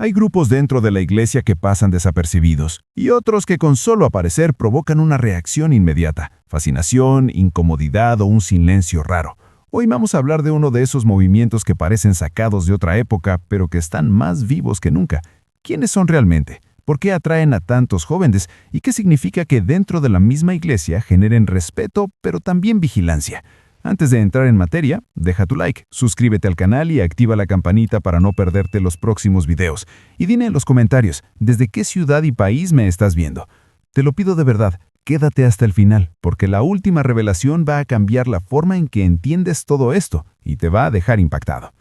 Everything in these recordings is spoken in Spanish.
Hay grupos dentro de la iglesia que pasan desapercibidos y otros que con solo aparecer provocan una reacción inmediata, fascinación, incomodidad o un silencio raro. Hoy vamos a hablar de uno de esos movimientos que parecen sacados de otra época, pero que están más vivos que nunca. ¿Quiénes son realmente? ¿Por qué atraen a tantos jóvenes? ¿Y qué significa que dentro de la misma iglesia generen respeto, pero también vigilancia? Antes de entrar en materia, deja tu like, suscríbete al canal y activa la campanita para no perderte los próximos videos. Y dime en los comentarios, ¿desde qué ciudad y país me estás viendo? Te lo pido de verdad, quédate hasta el final, porque la última revelación va a cambiar la forma en que entiendes todo esto y te va a dejar impactado.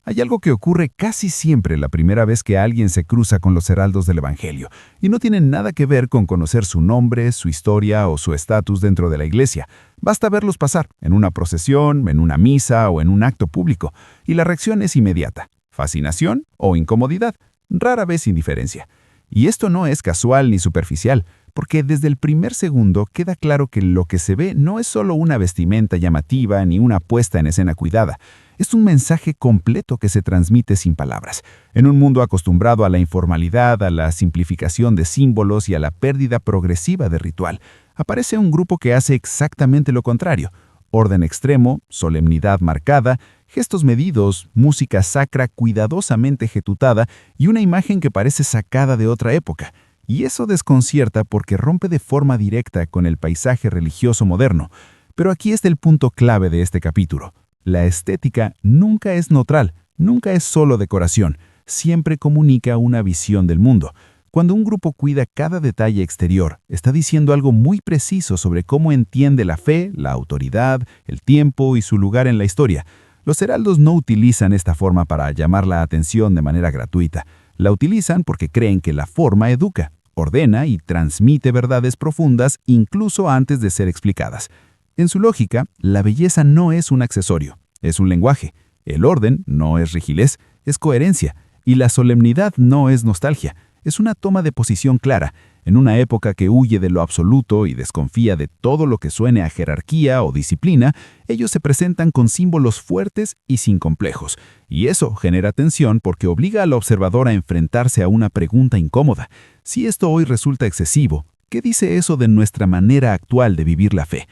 Hay algo que ocurre casi siempre la primera vez que alguien se cruza con los heraldos del Evangelio, y no tiene nada que ver con conocer su nombre, su historia o su estatus dentro de la iglesia. Basta verlos pasar, en una procesión, en una misa o en un acto público, y la reacción es inmediata: fascinación o incomodidad, rara vez indiferencia. Y esto no es casual ni superficial, porque desde el primer segundo queda claro que lo que se ve no es solo una vestimenta llamativa ni una puesta en escena cuidada. Es un mensaje completo que se transmite sin palabras. En un mundo acostumbrado a la informalidad, a la simplificación de símbolos y a la pérdida progresiva de ritual, aparece un grupo que hace exactamente lo contrario: orden extremo, solemnidad marcada, gestos medidos, música sacra cuidadosamente ejecutada y una imagen que parece sacada de otra época. Y eso desconcierta porque rompe de forma directa con el paisaje religioso moderno. Pero aquí está el punto clave de este capítulo. La estética nunca es neutral, nunca es solo decoración, siempre comunica una visión del mundo. Cuando un grupo cuida cada detalle exterior, está diciendo algo muy preciso sobre cómo entiende la fe, la autoridad, el tiempo y su lugar en la historia. Los heraldos no utilizan esta forma para llamar la atención de manera gratuita. La utilizan porque creen que la forma educa, ordena y transmite verdades profundas incluso antes de ser explicadas. En su lógica, la belleza no es un accesorio, es un lenguaje. El orden no es rigidez, es coherencia. Y la solemnidad no es nostalgia, es una toma de posición clara. En una época que huye de lo absoluto y desconfía de todo lo que suene a jerarquía o disciplina, ellos se presentan con símbolos fuertes y sin complejos. Y eso genera tensión porque obliga al observador a enfrentarse a una pregunta incómoda. Si esto hoy resulta excesivo, ¿qué dice eso de nuestra manera actual de vivir la fe?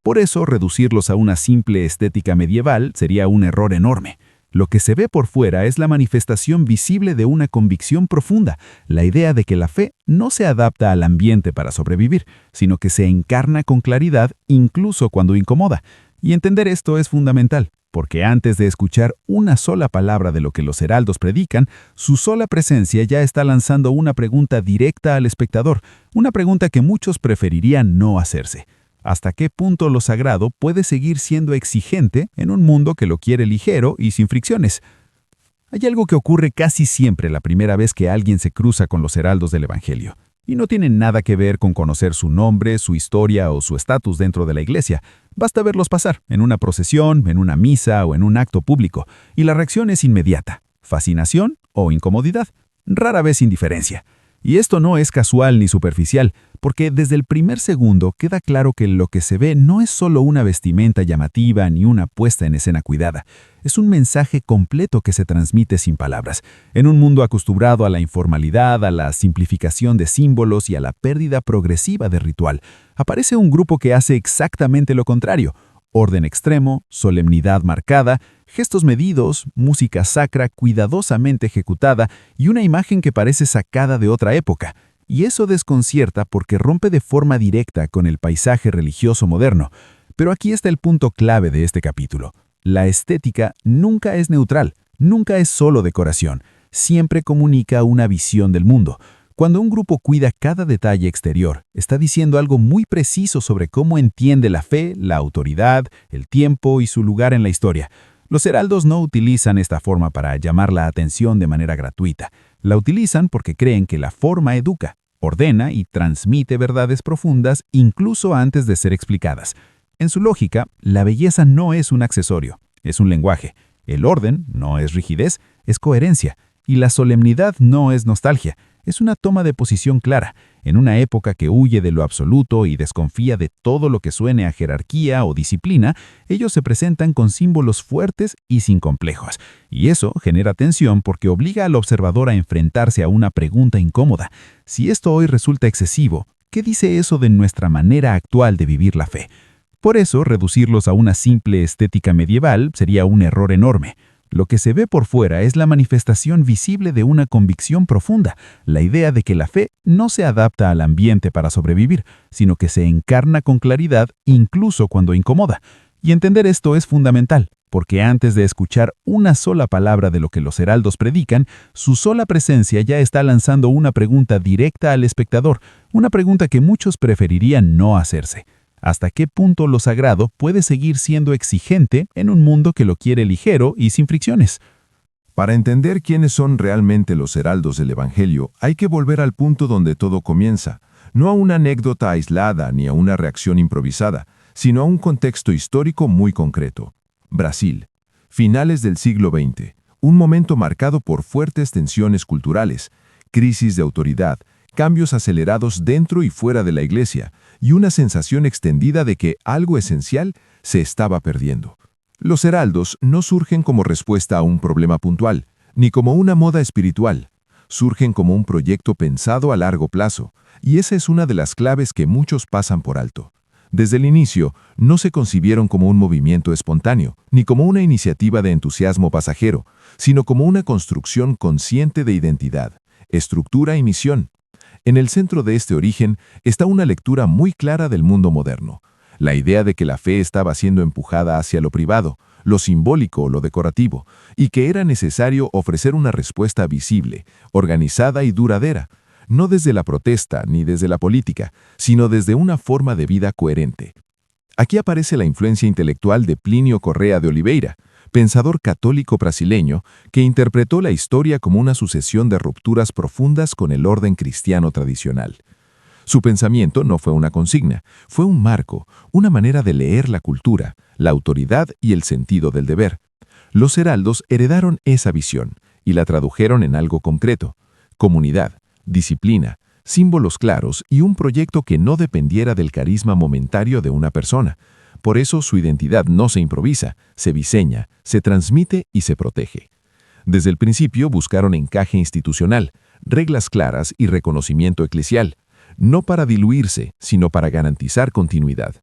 Por eso, reducirlos a una simple estética medieval sería un error enorme. Lo que se ve por fuera es la manifestación visible de una convicción profunda, la idea de que la fe no se adapta al ambiente para sobrevivir, sino que se encarna con claridad incluso cuando incomoda. Y entender esto es fundamental, porque antes de escuchar una sola palabra de lo que los heraldos predican, su sola presencia ya está lanzando una pregunta directa al espectador, una pregunta que muchos preferirían no hacerse. ¿Hasta qué punto lo sagrado puede seguir siendo exigente en un mundo que lo quiere ligero y sin fricciones? Hay algo que ocurre casi siempre la primera vez que alguien se cruza con los heraldos del Evangelio, y no tiene nada que ver con conocer su nombre, su historia o su estatus dentro de la iglesia. Basta verlos pasar, en una procesión, en una misa o en un acto público, y la reacción es inmediata: fascinación o incomodidad, rara vez indiferencia. Y esto no es casual ni superficial, porque desde el primer segundo queda claro que lo que se ve no es solo una vestimenta llamativa ni una puesta en escena cuidada. Es un mensaje completo que se transmite sin palabras. En un mundo acostumbrado a la informalidad, a la simplificación de símbolos y a la pérdida progresiva de ritual, aparece un grupo que hace exactamente lo contrario: orden extremo, solemnidad marcada, gestos medidos, música sacra cuidadosamente ejecutada y una imagen que parece sacada de otra época. Y eso desconcierta porque rompe de forma directa con el paisaje religioso moderno. Pero aquí está el punto clave de este capítulo. La estética nunca es neutral, nunca es solo decoración, siempre comunica una visión del mundo. Cuando un grupo cuida cada detalle exterior, está diciendo algo muy preciso sobre cómo entiende la fe, la autoridad, el tiempo y su lugar en la historia. Los heraldos no utilizan esta forma para llamar la atención de manera gratuita. La utilizan porque creen que la forma educa, ordena y transmite verdades profundas incluso antes de ser explicadas. En su lógica, la belleza no es un accesorio, es un lenguaje. El orden no es rigidez, es coherencia. Y la solemnidad no es nostalgia, Es una toma de posición clara. En una época que huye de lo absoluto y desconfía de todo lo que suene a jerarquía o disciplina, ellos se presentan con símbolos fuertes y sin complejos. Y eso genera tensión porque obliga al observador a enfrentarse a una pregunta incómoda. Si esto hoy resulta excesivo, ¿qué dice eso de nuestra manera actual de vivir la fe? Por eso, reducirlos a una simple estética medieval sería un error enorme. Lo que se ve por fuera es la manifestación visible de una convicción profunda, la idea de que la fe no se adapta al ambiente para sobrevivir, sino que se encarna con claridad incluso cuando incomoda. Y entender esto es fundamental, porque antes de escuchar una sola palabra de lo que los heraldos predican, su sola presencia ya está lanzando una pregunta directa al espectador, una pregunta que muchos preferirían no hacerse. ¿Hasta qué punto lo sagrado puede seguir siendo exigente en un mundo que lo quiere ligero y sin fricciones? Para entender quiénes son realmente los heraldos del Evangelio, hay que volver al punto donde todo comienza, no a una anécdota aislada ni a una reacción improvisada, sino a un contexto histórico muy concreto. Brasil, finales del siglo XX, un momento marcado por fuertes tensiones culturales, crisis de autoridad, cambios acelerados dentro y fuera de la iglesia, y una sensación extendida de que algo esencial se estaba perdiendo. Los heraldos no surgen como respuesta a un problema puntual, ni como una moda espiritual. Surgen como un proyecto pensado a largo plazo, y esa es una de las claves que muchos pasan por alto. Desde el inicio, no se concibieron como un movimiento espontáneo, ni como una iniciativa de entusiasmo pasajero, sino como una construcción consciente de identidad, estructura y misión. En el centro de este origen está una lectura muy clara del mundo moderno, la idea de que la fe estaba siendo empujada hacia lo privado, lo simbólico o lo decorativo, y que era necesario ofrecer una respuesta visible, organizada y duradera, no desde la protesta ni desde la política, sino desde una forma de vida coherente. Aquí aparece la influencia intelectual de Plinio Correa de Oliveira, pensador católico brasileño que interpretó la historia como una sucesión de rupturas profundas con el orden cristiano tradicional. Su pensamiento no fue una consigna, fue un marco, una manera de leer la cultura, la autoridad y el sentido del deber. Los heraldos heredaron esa visión y la tradujeron en algo concreto: comunidad, disciplina, símbolos claros y un proyecto que no dependiera del carisma momentario de una persona. Por eso su identidad no se improvisa, se diseña, se transmite y se protege. Desde el principio buscaron encaje institucional, reglas claras y reconocimiento eclesial, no para diluirse, sino para garantizar continuidad.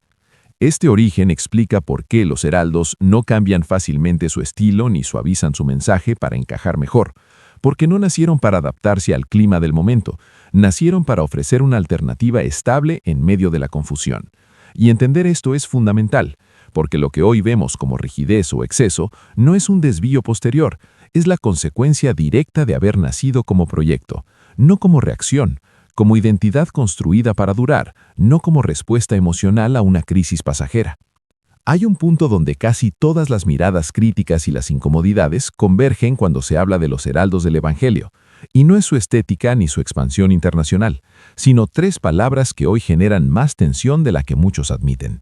Este origen explica por qué los heraldos no cambian fácilmente su estilo ni suavizan su mensaje para encajar mejor, porque no nacieron para adaptarse al clima del momento, nacieron para ofrecer una alternativa estable en medio de la confusión. Y entender esto es fundamental, porque lo que hoy vemos como rigidez o exceso no es un desvío posterior, es la consecuencia directa de haber nacido como proyecto, no como reacción, como identidad construida para durar, no como respuesta emocional a una crisis pasajera. Hay un punto donde casi todas las miradas críticas y las incomodidades convergen cuando se habla de los heraldos del Evangelio, y no es su estética ni su expansión internacional, sino tres palabras que hoy generan más tensión de la que muchos admiten: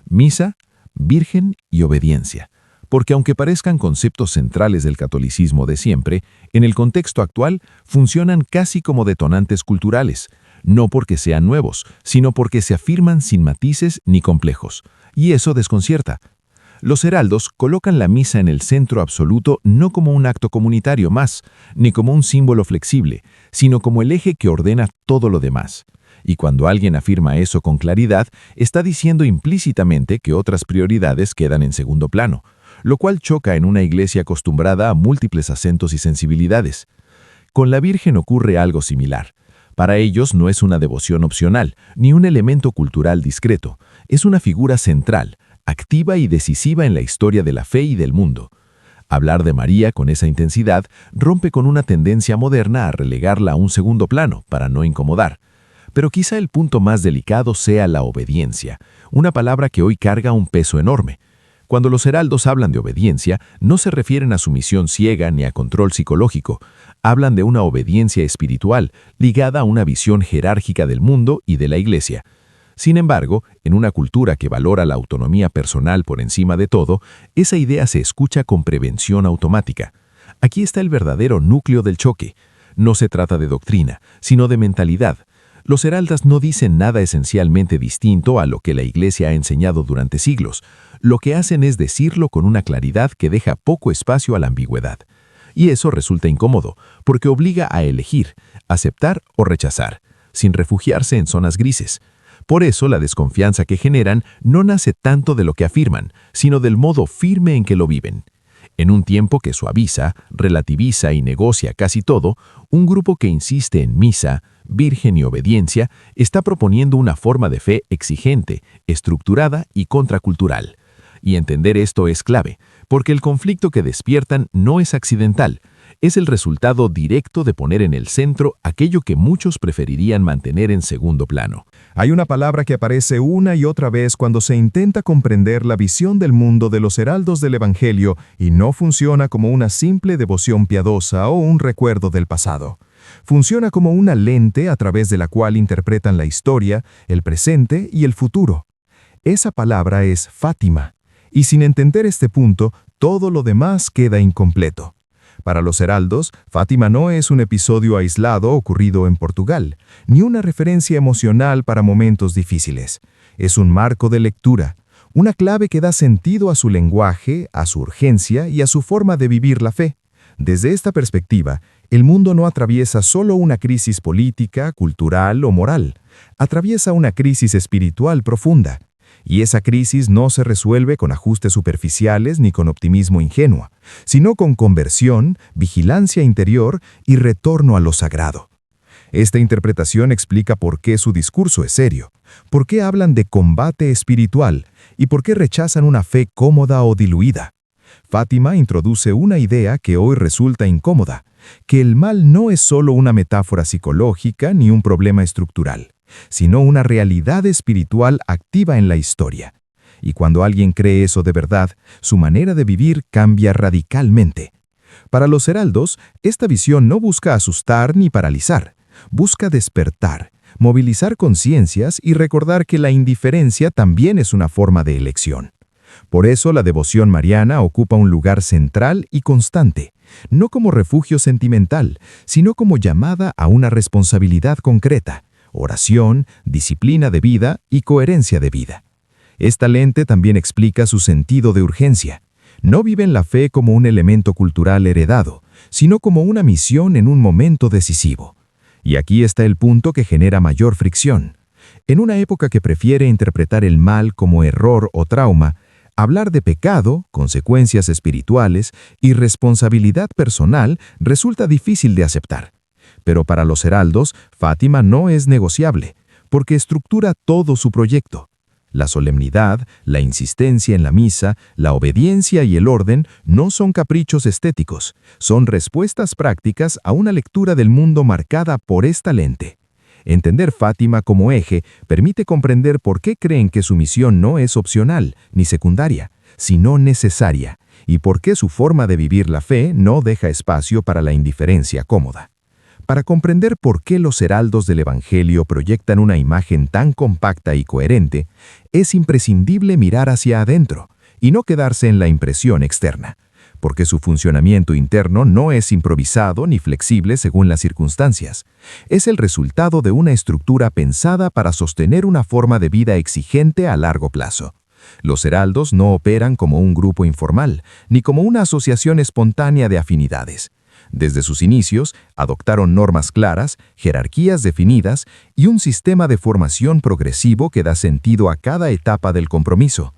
misa, virgen y obediencia. Porque aunque parezcan conceptos centrales del catolicismo de siempre, en el contexto actual funcionan casi como detonantes culturales, no porque sean nuevos, sino porque se afirman sin matices ni complejos. Y eso desconcierta. Los heraldos colocan la misa en el centro absoluto no como un acto comunitario más, ni como un símbolo flexible, sino como el eje que ordena todo lo demás. Y cuando alguien afirma eso con claridad, está diciendo implícitamente que otras prioridades quedan en segundo plano, lo cual choca en una iglesia acostumbrada a múltiples acentos y sensibilidades. Con la Virgen ocurre algo similar. Para ellos no es una devoción opcional, ni un elemento cultural discreto, es una figura central, activa y decisiva en la historia de la fe y del mundo. Hablar de María con esa intensidad rompe con una tendencia moderna a relegarla a un segundo plano para no incomodar. Pero quizá el punto más delicado sea la obediencia, una palabra que hoy carga un peso enorme. Cuando los heraldos hablan de obediencia, no se refieren a sumisión ciega ni a control psicológico. Hablan de una obediencia espiritual ligada a una visión jerárquica del mundo y de la Iglesia. Sin embargo, en una cultura que valora la autonomía personal por encima de todo, esa idea se escucha con prevención automática. Aquí está el verdadero núcleo del choque. No se trata de doctrina, sino de mentalidad. Los heraldas no dicen nada esencialmente distinto a lo que la Iglesia ha enseñado durante siglos. Lo que hacen es decirlo con una claridad que deja poco espacio a la ambigüedad. Y eso resulta incómodo, porque obliga a elegir, aceptar o rechazar, sin refugiarse en zonas grises. Por eso la desconfianza que generan no nace tanto de lo que afirman, sino del modo firme en que lo viven. En un tiempo que suaviza, relativiza y negocia casi todo, un grupo que insiste en misa, virgen y obediencia está proponiendo una forma de fe exigente, estructurada y contracultural. Y entender esto es clave, porque el conflicto que despiertan no es accidental, es el resultado directo de poner en el centro aquello que muchos preferirían mantener en segundo plano. Hay una palabra que aparece una y otra vez cuando se intenta comprender la visión del mundo de los heraldos del Evangelio y no funciona como una simple devoción piadosa o un recuerdo del pasado. Funciona como una lente a través de la cual interpretan la historia, el presente y el futuro. Esa palabra es Fátima, y sin entender este punto, todo lo demás queda incompleto. Para los heraldos, Fátima no es un episodio aislado ocurrido en Portugal, ni una referencia emocional para momentos difíciles. Es un marco de lectura, una clave que da sentido a su lenguaje, a su urgencia y a su forma de vivir la fe. Desde esta perspectiva, el mundo no atraviesa solo una crisis política, cultural o moral, atraviesa una crisis espiritual profunda. Y esa crisis no se resuelve con ajustes superficiales ni con optimismo ingenuo, sino con conversión, vigilancia interior y retorno a lo sagrado. Esta interpretación explica por qué su discurso es serio, por qué hablan de combate espiritual y por qué rechazan una fe cómoda o diluida. Fátima introduce una idea que hoy resulta incómoda, que el mal no es solo una metáfora psicológica ni un problema estructural, sino una realidad espiritual activa en la historia. Y cuando alguien cree eso de verdad, su manera de vivir cambia radicalmente. Para los heraldos, esta visión no busca asustar ni paralizar, busca despertar, movilizar conciencias y recordar que la indiferencia también es una forma de elección. Por eso la devoción mariana ocupa un lugar central y constante, no como refugio sentimental, sino como llamada a una responsabilidad concreta, oración, disciplina de vida y coherencia de vida. Esta lente también explica su sentido de urgencia. No viven la fe como un elemento cultural heredado, sino como una misión en un momento decisivo. Y aquí está el punto que genera mayor fricción. En una época que prefiere interpretar el mal como error o trauma, hablar de pecado, consecuencias espirituales y responsabilidad personal resulta difícil de aceptar. Pero para los heraldos, Fátima no es negociable, porque estructura todo su proyecto. La solemnidad, la insistencia en la misa, la obediencia y el orden no son caprichos estéticos, son respuestas prácticas a una lectura del mundo marcada por esta lente. Entender Fátima como eje permite comprender por qué creen que su misión no es opcional ni secundaria, sino necesaria, y por qué su forma de vivir la fe no deja espacio para la indiferencia cómoda. Para comprender por qué los heraldos del Evangelio proyectan una imagen tan compacta y coherente, es imprescindible mirar hacia adentro y no quedarse en la impresión externa, porque su funcionamiento interno no es improvisado ni flexible según las circunstancias. Es el resultado de una estructura pensada para sostener una forma de vida exigente a largo plazo. Los heraldos no operan como un grupo informal, ni como una asociación espontánea de afinidades. Desde sus inicios, adoptaron normas claras, jerarquías definidas y un sistema de formación progresivo que da sentido a cada etapa del compromiso.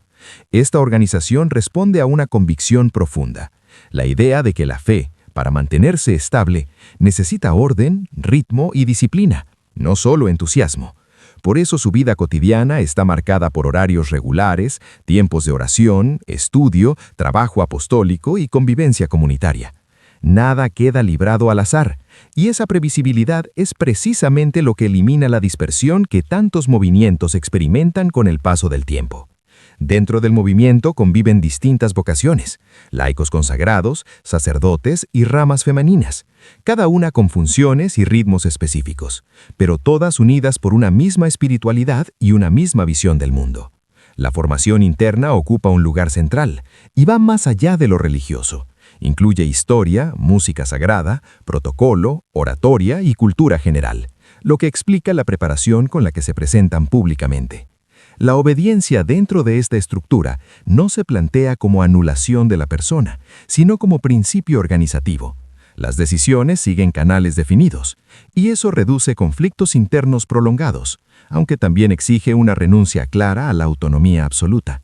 Esta organización responde a una convicción profunda, la idea de que la fe, para mantenerse estable, necesita orden, ritmo y disciplina, no solo entusiasmo. Por eso su vida cotidiana está marcada por horarios regulares, tiempos de oración, estudio, trabajo apostólico y convivencia comunitaria. Nada queda librado al azar, y esa previsibilidad es precisamente lo que elimina la dispersión que tantos movimientos experimentan con el paso del tiempo. Dentro del movimiento conviven distintas vocaciones, laicos consagrados, sacerdotes y ramas femeninas, cada una con funciones y ritmos específicos, pero todas unidas por una misma espiritualidad y una misma visión del mundo. La formación interna ocupa un lugar central y va más allá de lo religioso. Incluye historia, música sagrada, protocolo, oratoria y cultura general, lo que explica la preparación con la que se presentan públicamente. La obediencia dentro de esta estructura no se plantea como anulación de la persona, sino como principio organizativo. Las decisiones siguen canales definidos, y eso reduce conflictos internos prolongados, aunque también exige una renuncia clara a la autonomía absoluta.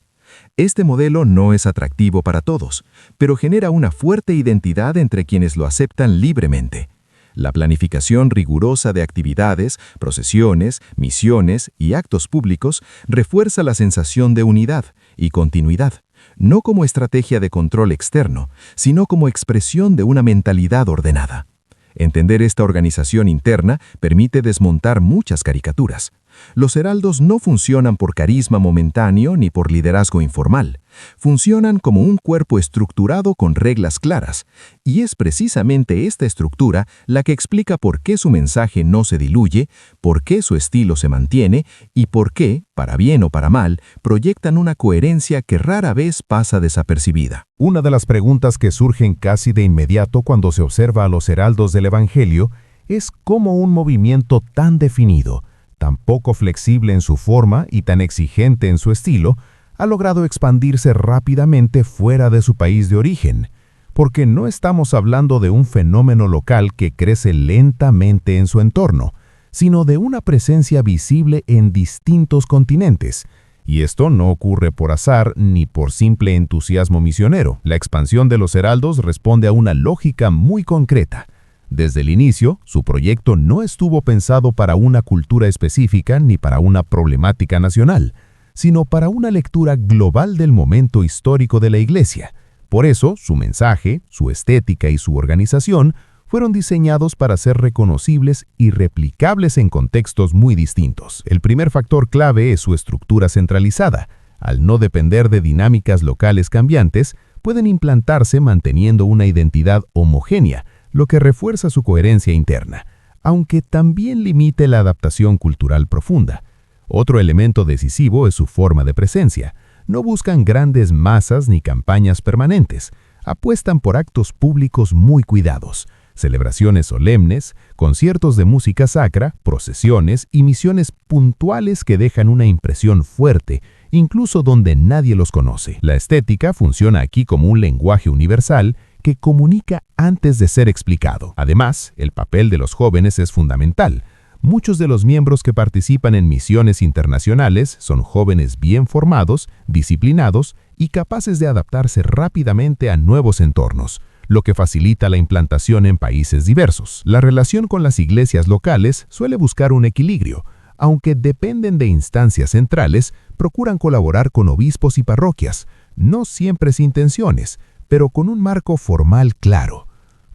Este modelo no es atractivo para todos, pero genera una fuerte identidad entre quienes lo aceptan libremente. La planificación rigurosa de actividades, procesiones, misiones y actos públicos refuerza la sensación de unidad y continuidad, no como estrategia de control externo, sino como expresión de una mentalidad ordenada. Entender esta organización interna permite desmontar muchas caricaturas. Los heraldos no funcionan por carisma momentáneo ni por liderazgo informal. Funcionan como un cuerpo estructurado con reglas claras, y es precisamente esta estructura la que explica por qué su mensaje no se diluye, por qué su estilo se mantiene y por qué, para bien o para mal, proyectan una coherencia que rara vez pasa desapercibida. Una de las preguntas que surgen casi de inmediato cuando se observa a los heraldos del Evangelio es cómo un movimiento tan definido, tan poco flexible en su forma y tan exigente en su estilo, ha logrado expandirse rápidamente fuera de su país de origen, porque no estamos hablando de un fenómeno local que crece lentamente en su entorno, sino de una presencia visible en distintos continentes. Y esto no ocurre por azar ni por simple entusiasmo misionero. La expansión de los heraldos responde a una lógica muy concreta. Desde el inicio, su proyecto no estuvo pensado para una cultura específica ni para una problemática nacional, sino para una lectura global del momento histórico de la Iglesia. Por eso, su mensaje, su estética y su organización fueron diseñados para ser reconocibles y replicables en contextos muy distintos. El primer factor clave es su estructura centralizada. Al no depender de dinámicas locales cambiantes, pueden implantarse manteniendo una identidad homogénea, lo que refuerza su coherencia interna, aunque también limite la adaptación cultural profunda. Otro elemento decisivo es su forma de presencia. No buscan grandes masas ni campañas permanentes. Apuestan por actos públicos muy cuidados, celebraciones solemnes, conciertos de música sacra, procesiones y misiones puntuales que dejan una impresión fuerte, incluso donde nadie los conoce. La estética funciona aquí como un lenguaje universal que comunica antes de ser explicado. Además, el papel de los jóvenes es fundamental. Muchos de los miembros que participan en misiones internacionales son jóvenes bien formados, disciplinados y capaces de adaptarse rápidamente a nuevos entornos, lo que facilita la implantación en países diversos. La relación con las iglesias locales suele buscar un equilibrio. Aunque dependen de instancias centrales, procuran colaborar con obispos y parroquias, no siempre sin tensiones, pero con un marco formal claro.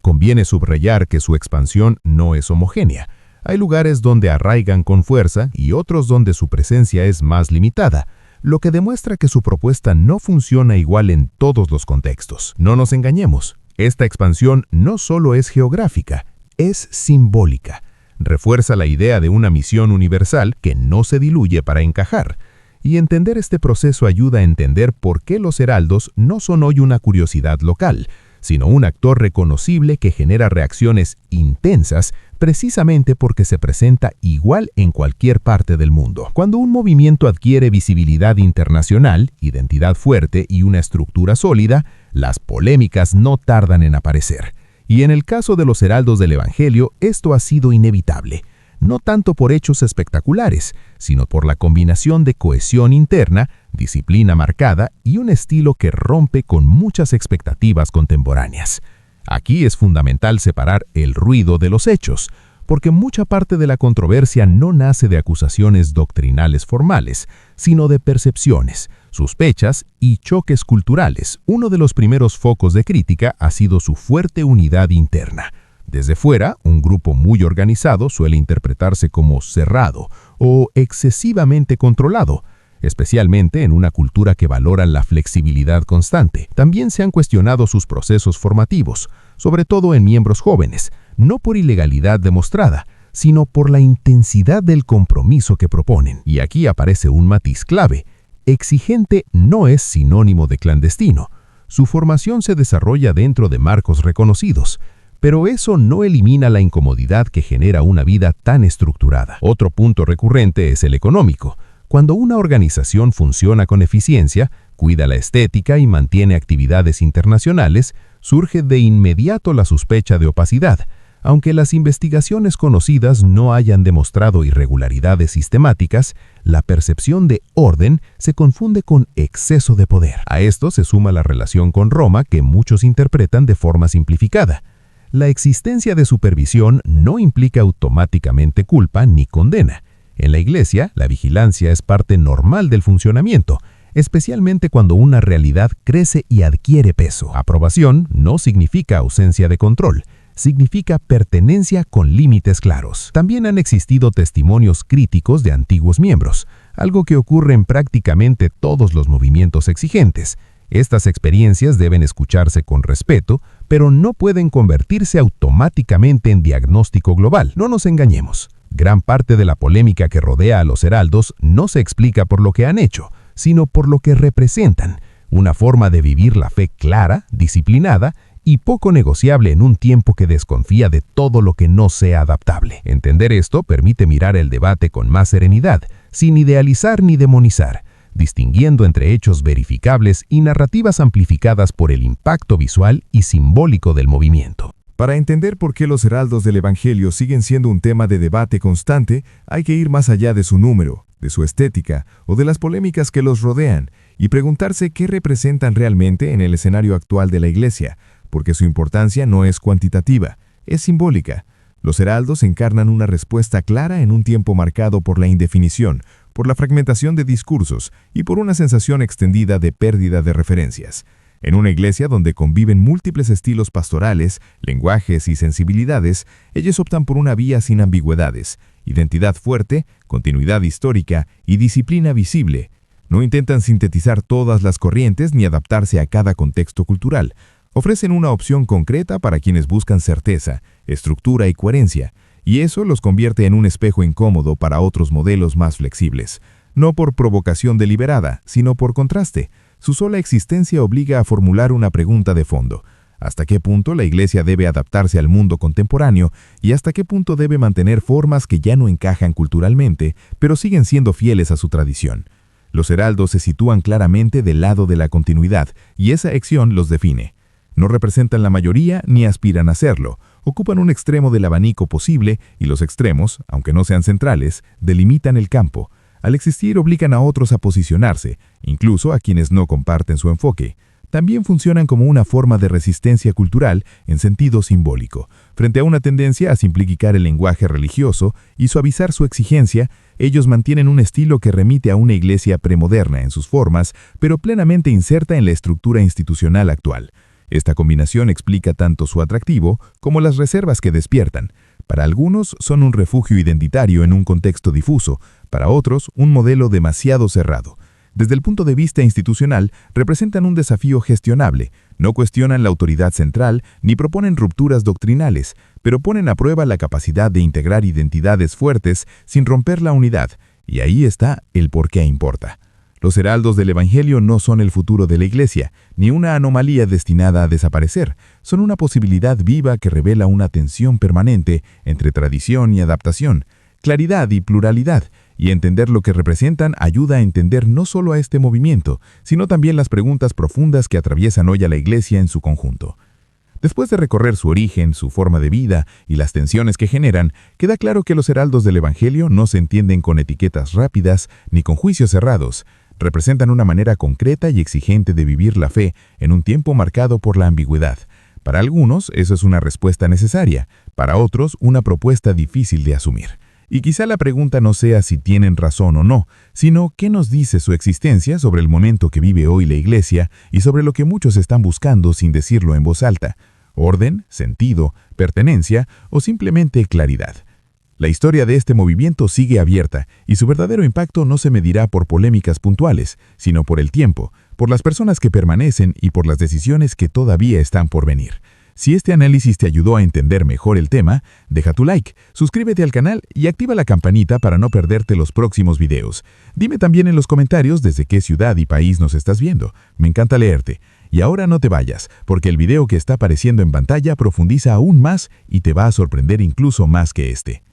Conviene subrayar que su expansión no es homogénea. Hay lugares donde arraigan con fuerza y otros donde su presencia es más limitada, lo que demuestra que su propuesta no funciona igual en todos los contextos. No nos engañemos, esta expansión no solo es geográfica, es simbólica. Refuerza la idea de una misión universal que no se diluye para encajar. Y entender este proceso ayuda a entender por qué los heraldos no son hoy una curiosidad local, sino un actor reconocible que genera reacciones intensas precisamente porque se presenta igual en cualquier parte del mundo. Cuando un movimiento adquiere visibilidad internacional, identidad fuerte y una estructura sólida, las polémicas no tardan en aparecer. Y en el caso de los heraldos del Evangelio, esto ha sido inevitable. No tanto por hechos espectaculares, sino por la combinación de cohesión interna, disciplina marcada y un estilo que rompe con muchas expectativas contemporáneas. Aquí es fundamental separar el ruido de los hechos, porque mucha parte de la controversia no nace de acusaciones doctrinales formales, sino de percepciones, sospechas y choques culturales. Uno de los primeros focos de crítica ha sido su fuerte unidad interna. Desde fuera, un grupo muy organizado suele interpretarse como cerrado o excesivamente controlado, especialmente en una cultura que valora la flexibilidad constante. También se han cuestionado sus procesos formativos, sobre todo en miembros jóvenes, no por ilegalidad demostrada, sino por la intensidad del compromiso que proponen. Y aquí aparece un matiz clave. Exigente no es sinónimo de clandestino. su formación se desarrolla dentro de marcos reconocidos, pero eso no elimina la incomodidad que genera una vida tan estructurada. Otro punto recurrente es el económico. Cuando una organización funciona con eficiencia, cuida la estética y mantiene actividades internacionales, surge de inmediato la sospecha de opacidad, aunque las investigaciones conocidas no hayan demostrado irregularidades sistemáticas. La percepción de orden se confunde con exceso de poder. A esto se suma la relación con Roma que muchos interpretan de forma simplificada. La existencia de supervisión no implica automáticamente culpa ni condena. En la Iglesia, la vigilancia es parte normal del funcionamiento, especialmente cuando una realidad crece y adquiere peso. Aprobación no significa ausencia de control, significa pertenencia con límites claros. También han existido testimonios críticos de antiguos miembros, algo que ocurre en prácticamente todos los movimientos exigentes. Estas experiencias deben escucharse con respeto, pero no pueden convertirse automáticamente en diagnóstico global. No nos engañemos. Gran parte de la polémica que rodea a los heraldos no se explica por lo que han hecho, sino por lo que representan, una forma de vivir la fe clara, disciplinada y poco negociable en un tiempo que desconfía de todo lo que no sea adaptable. Entender esto permite mirar el debate con más serenidad, sin idealizar ni demonizar, distinguiendo entre hechos verificables y narrativas amplificadas por el impacto visual y simbólico del movimiento. Para entender por qué los heraldos del Evangelio siguen siendo un tema de debate constante, hay que ir más allá de su número, de su estética o de las polémicas que los rodean, y preguntarse qué representan realmente en el escenario actual de la Iglesia, porque su importancia no es cuantitativa, es simbólica. Los heraldos encarnan una respuesta clara en un tiempo marcado por la indefinición, por la fragmentación de discursos y por una sensación extendida de pérdida de referencias. En una iglesia donde conviven múltiples estilos pastorales, lenguajes y sensibilidades, ellos optan por una vía sin ambigüedades, identidad fuerte, continuidad histórica y disciplina visible. No intentan sintetizar todas las corrientes ni adaptarse a cada contexto cultural. Ofrecen una opción concreta para quienes buscan certeza, estructura y coherencia, y eso los convierte en un espejo incómodo para otros modelos más flexibles. No por provocación deliberada, sino por contraste. Su sola existencia obliga a formular una pregunta de fondo. ¿Hasta qué punto la Iglesia debe adaptarse al mundo contemporáneo y hasta qué punto debe mantener formas que ya no encajan culturalmente, pero siguen siendo fieles a su tradición? Los heraldos se sitúan claramente del lado de la continuidad, y esa elección los define. No representan la mayoría ni aspiran a serlo. Ocupan un extremo del abanico posible y los extremos, aunque no sean centrales, delimitan el campo. Al existir obligan a otros a posicionarse, incluso a quienes no comparten su enfoque. También funcionan como una forma de resistencia cultural en sentido simbólico. Frente a una tendencia a simplificar el lenguaje religioso y suavizar su exigencia, ellos mantienen un estilo que remite a una iglesia premoderna en sus formas, pero plenamente inserta en la estructura institucional actual. Esta combinación explica tanto su atractivo como las reservas que despiertan. Para algunos son un refugio identitario en un contexto difuso, para otros un modelo demasiado cerrado. Desde el punto de vista institucional, representan un desafío gestionable, no cuestionan la autoridad central ni proponen rupturas doctrinales, pero ponen a prueba la capacidad de integrar identidades fuertes sin romper la unidad, y ahí está el por qué importa. Los heraldos del Evangelio no son el futuro de la Iglesia, ni una anomalía destinada a desaparecer. Son una posibilidad viva que revela una tensión permanente entre tradición y adaptación, claridad y pluralidad, y entender lo que representan ayuda a entender no solo a este movimiento, sino también las preguntas profundas que atraviesan hoy a la Iglesia en su conjunto. Después de recorrer su origen, su forma de vida y las tensiones que generan, queda claro que los heraldos del Evangelio no se entienden con etiquetas rápidas ni con juicios cerrados. Representan una manera concreta y exigente de vivir la fe en un tiempo marcado por la ambigüedad. Para algunos, eso es una respuesta necesaria, para otros, una propuesta difícil de asumir. Y quizá la pregunta no sea si tienen razón o no, sino qué nos dice su existencia sobre el momento que vive hoy la Iglesia y sobre lo que muchos están buscando sin decirlo en voz alta: orden, sentido, pertenencia o simplemente claridad. La historia de este movimiento sigue abierta y su verdadero impacto no se medirá por polémicas puntuales, sino por el tiempo, por las personas que permanecen y por las decisiones que todavía están por venir. Si este análisis te ayudó a entender mejor el tema, deja tu like, suscríbete al canal y activa la campanita para no perderte los próximos videos. Dime también en los comentarios desde qué ciudad y país nos estás viendo. Me encanta leerte. Y ahora no te vayas, porque el video que está apareciendo en pantalla profundiza aún más y te va a sorprender incluso más que este.